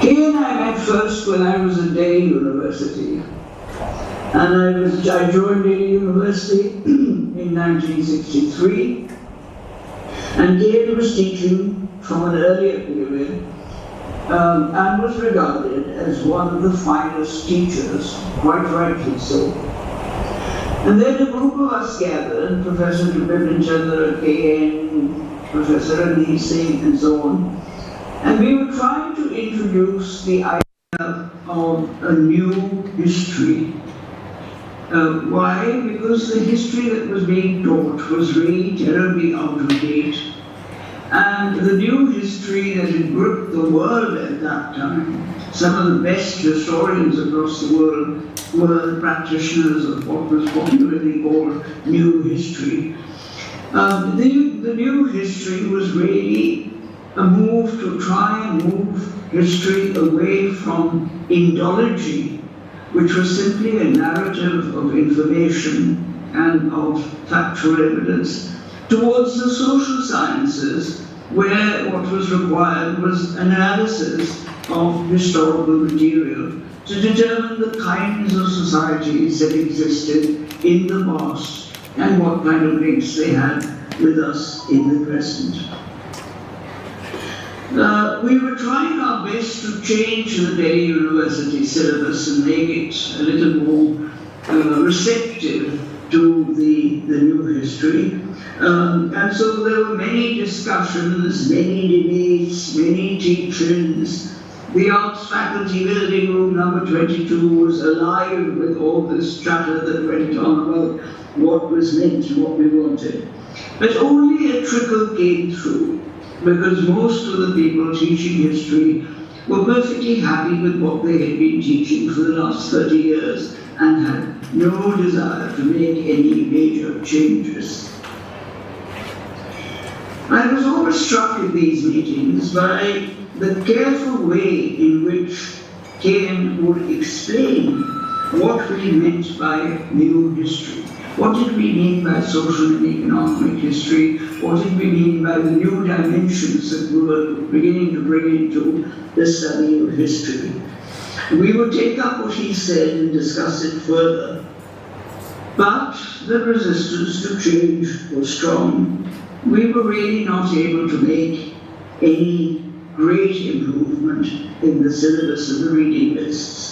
He and I met first when I was at Delhi University. And I joined Delhi University in 1963. And Kane was teaching from an earlier period and was regarded as one of the finest teachers, quite rightly so. And then a group of us gathered, Professor Bipin Chandra, K.N., Professor Ali Singh, and so on, and we were trying to introduce the idea of a new history. Why? Because the history that was being taught was really terribly out of date. And the new history that had gripped the world at that time, some of the best historians across the world were practitioners of what was popularly called new history. The new history was really a move to try and move history away from Indology, which was simply a narrative of information and of factual evidence, towards the social sciences, where what was required was analysis of historical material to determine the kinds of societies that existed in the past and what kind of links they had with us in the present. We were trying our best to change the Delhi University syllabus and make it a little more receptive to the new history. And so there were many discussions, many debates, many teachings. The arts faculty building room number 22 was alive with all this chatter that went on about what was meant and what we wanted. But only a trickle came through, because most of the people teaching history were perfectly happy with what they had been teaching for the last 30 years and had no desire to make any major changes. I was always struck in these meetings by the careful way in which Kane would explain what we meant by new history. What did we mean by social and economic history? What did we mean by the new dimensions that we were beginning to bring into the study of history? We would take up what he said and discuss it further. But the resistance to change was strong. We were really not able to make any great improvement in the syllabus of the reading lists.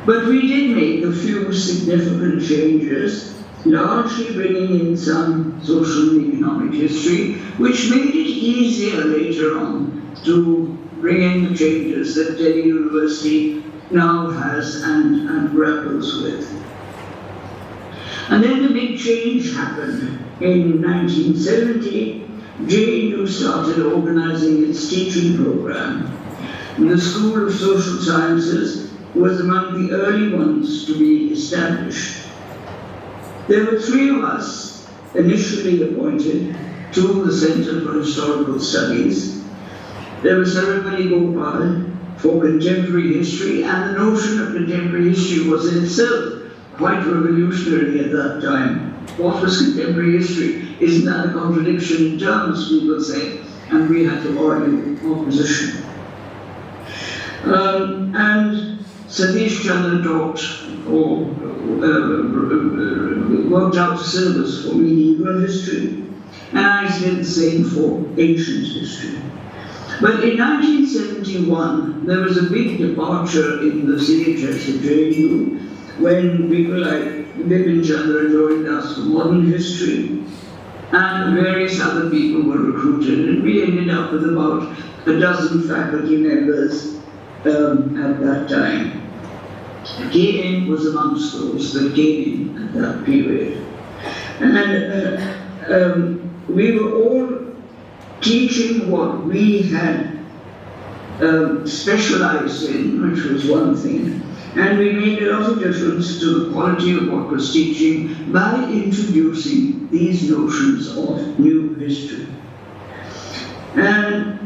But we did make a few significant changes, largely bringing in some social and economic history, which made it easier later on to bring in the changes that Delhi University now has and grapples with. And then the big change happened. In 1970, JNU started organizing its teaching program. And the School of Social Sciences was among the early ones to be established. There were 3 of us initially appointed to the Center for Historical Studies. There was Saripali Gopal for contemporary history, and the notion of contemporary history was in itself quite revolutionary at that time. What was contemporary history? Isn't that a contradiction in terms, people say, and we had to argue opposition. And Satish Chandra taught or worked out the syllabus for medieval history, and I did the same for ancient history. But in 1971, there was a big departure in the CHS of JNU when people like Bipin Chandra joined us for modern history, and various other people were recruited, and we ended up with about a dozen faculty members at that time. KN was amongst those that came in at that period. And we were all teaching what we had specialized in, which was one thing, and we made a lot of difference to the quality of what was teaching by introducing these notions of new history. And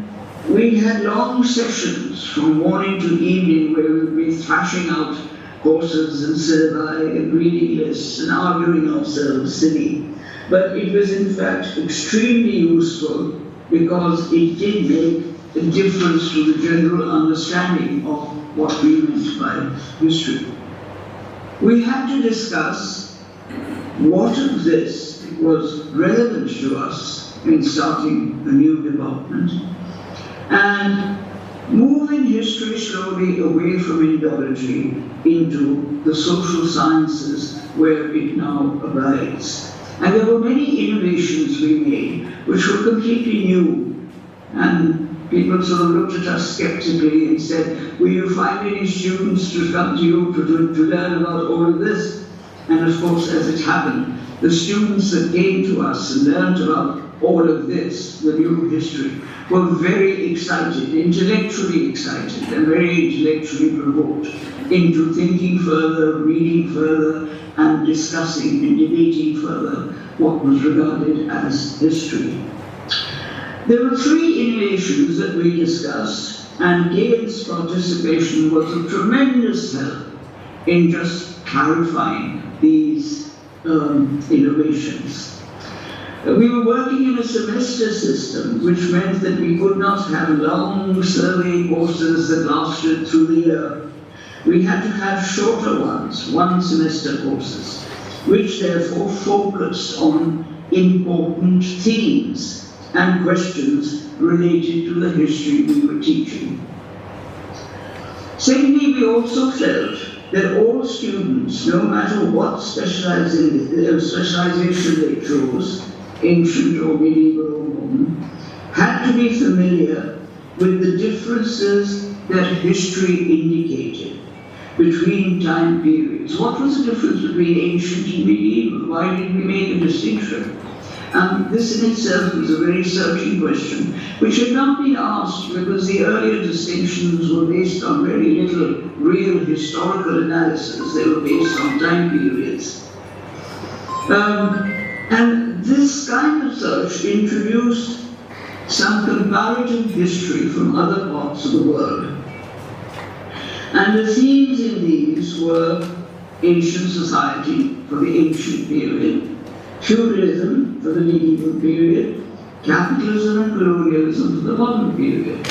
we had long sessions from morning to evening where we would be thrashing out courses and syllabi and reading lists and arguing ourselves silly. But it was in fact extremely useful because it did make a difference to the general understanding of what we meant by history. We had to discuss what of this was relevant to us in starting a new department, and moving history slowly away from Indology into the social sciences where it now abides. And there were many innovations we made which were completely new, and people sort of looked at us skeptically and said, will you find any students to come to you to learn about all of this? And of course, as it happened, the students that came to us and learned about all of this, the new history, were very excited, intellectually excited, and very intellectually provoked into thinking further, reading further, and discussing and debating further what was regarded as history. There were three innovations that we discussed, and Gail's participation was of tremendous help in just clarifying these innovations. We were working in a semester system, which meant that we could not have long survey courses that lasted through the year. We had to have shorter ones, one semester courses, which therefore focused on important themes and questions related to the history we were teaching. Secondly, we also felt that all students, no matter what specialization they chose, ancient or medieval or modern, had to be familiar with the differences that history indicated between time periods. What was the difference between ancient and medieval? Why did we make a distinction? This in itself was a very searching question, which had not been asked because the earlier distinctions were based on very little real historical analysis. They were based on time periods. And this kind of search introduced some comparative history from other parts of the world. And the themes in these were ancient society for the ancient period, feudalism for the medieval period, capitalism and colonialism for the modern period.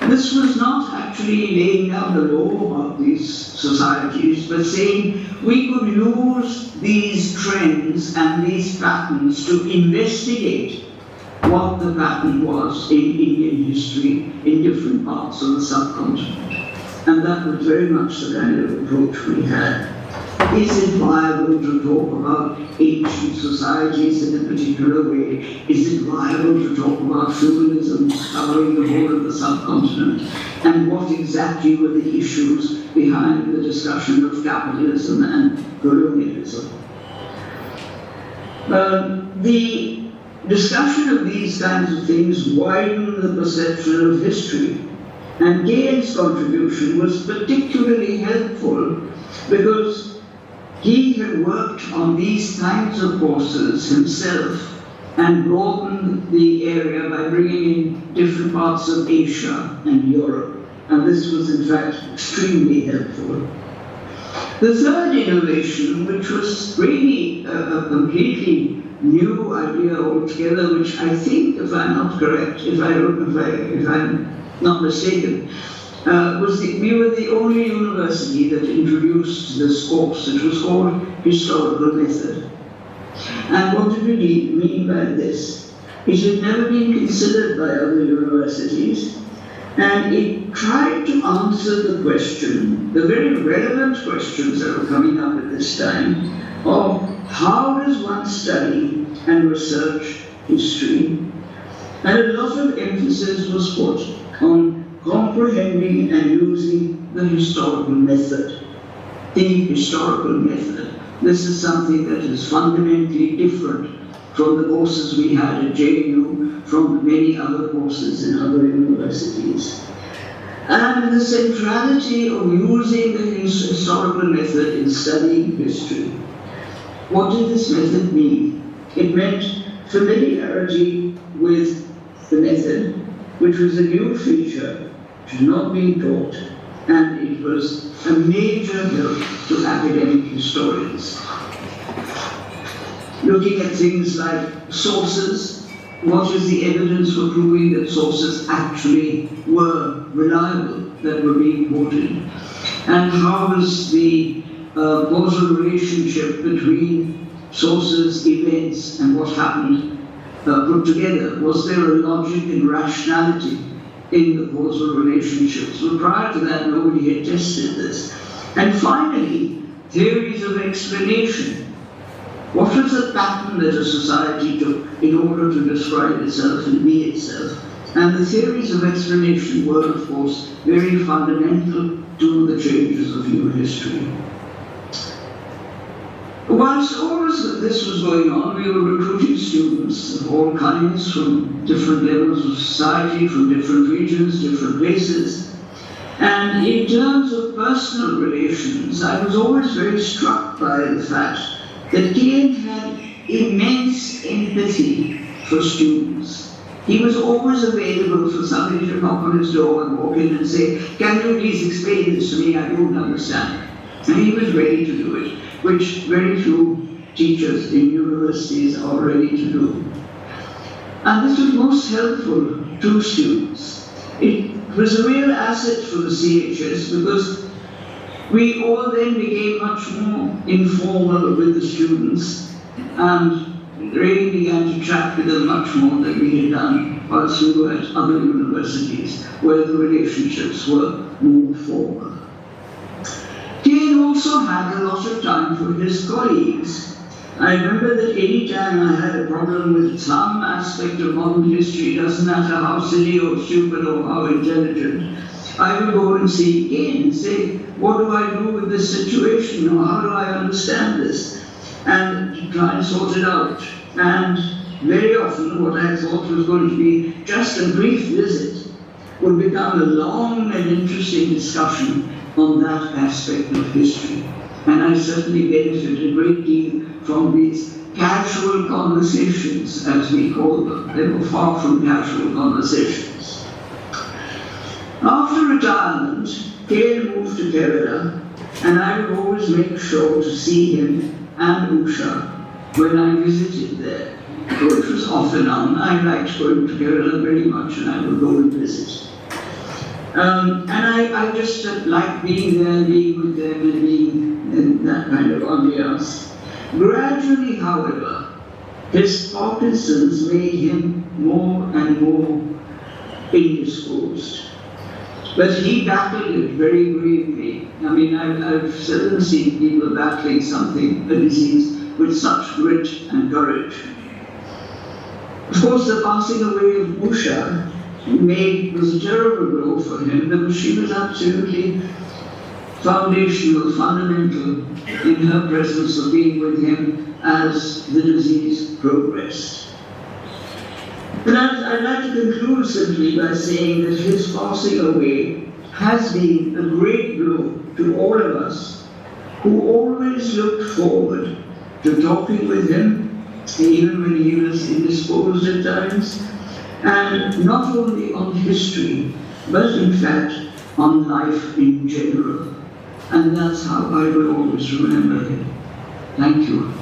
This was not actually laying down the law about these societies, but saying we could use these trends and these patterns to investigate what the pattern was in Indian history in different parts of the subcontinent. And that was very much the kind of approach we had. Is it viable to talk about ancient societies in a particular way? Is it viable to talk about feudalism covering the whole of the subcontinent? And what exactly were the issues behind the discussion of capitalism and colonialism? The discussion of these kinds of things widened the perception of history. And Gail's contribution was particularly helpful because he had worked on these kinds of courses himself and broadened the area by bringing in different parts of Asia and Europe. And this was in fact extremely helpful. The third innovation, which was really a completely new idea altogether, which I think, if I'm not correct, if I'm not mistaken, we were the only university that introduced this course. It was called historical method. And what did we mean by this? It had never been considered by other universities, and it tried to answer the question, the very relevant questions that were coming up at this time, of how does one study and research history? And a lot of emphasis was put on comprehending and using the historical method. The historical method. This is something that is fundamentally different from the courses we had at JNU, from many other courses in other universities. And the centrality of using the historical method in studying history. What did this method mean? It meant familiarity with the method, which was a new feature, which had not been taught, and it was a major help to academic historians. Looking at things like sources, what is the evidence for proving that sources actually were reliable that were being quoted? And how was the causal relationship between sources, events, and what happened put together? Was there a logic and rationality in the causal relationships? Well, prior to that, nobody had tested this. And finally, theories of explanation. What was the pattern that a society took in order to describe itself and be itself? And the theories of explanation were, of course, very fundamental to the changes of human history. Whilst all this was going on, we were recruiting students of all kinds from different levels of society, from different regions, different places. And in terms of personal relations, I was always very struck by the fact that Kian had immense empathy for students. He was always available for somebody to knock on his door and walk in and say, "Can you please explain this to me? I don't understand." And he was ready to do it, which very few teachers in universities are ready to do. And this was most helpful to students. It was a real asset for the CHS because we all then became much more informal with the students and really began to chat with them much more than we had done whilst we were at other universities where the relationships were more formal. Kian also had a lot of time for his colleagues. I remember that any time I had a problem with some aspect of modern history, doesn't matter how silly or stupid or how intelligent, I would go and see Kian and say, what do I do with this situation, or how do I understand this? And to try and sort it out. And very often what I thought was going to be just a brief visit would become a long and interesting discussion on that aspect of history. And I certainly benefited a great deal from these casual conversations, as we call them. They were far from casual conversations. After retirement, Kian moved to Kerala, and I would always make sure to see him and Usha when I visited there. So it was off and on. I liked going to Kerala very much, and I would go and visit. And I just liked being there, being with them, and being in that kind of ambiance. Gradually, however, his Parkinson's made him more and more indisposed. But he battled it very bravely. I mean, I've seldom seen people battling something, a disease, with such grit and courage. Of course, the passing away of Usha was a terrible blow for him because she was absolutely foundational, fundamental in her presence of being with him as the disease progressed. But I'd like to conclude simply by saying that his passing away has been a great blow to all of us who always looked forward to talking with him, even when he was indisposed at times, and not only on history, but in fact on life in general. And that's how I will always remember him. Thank you.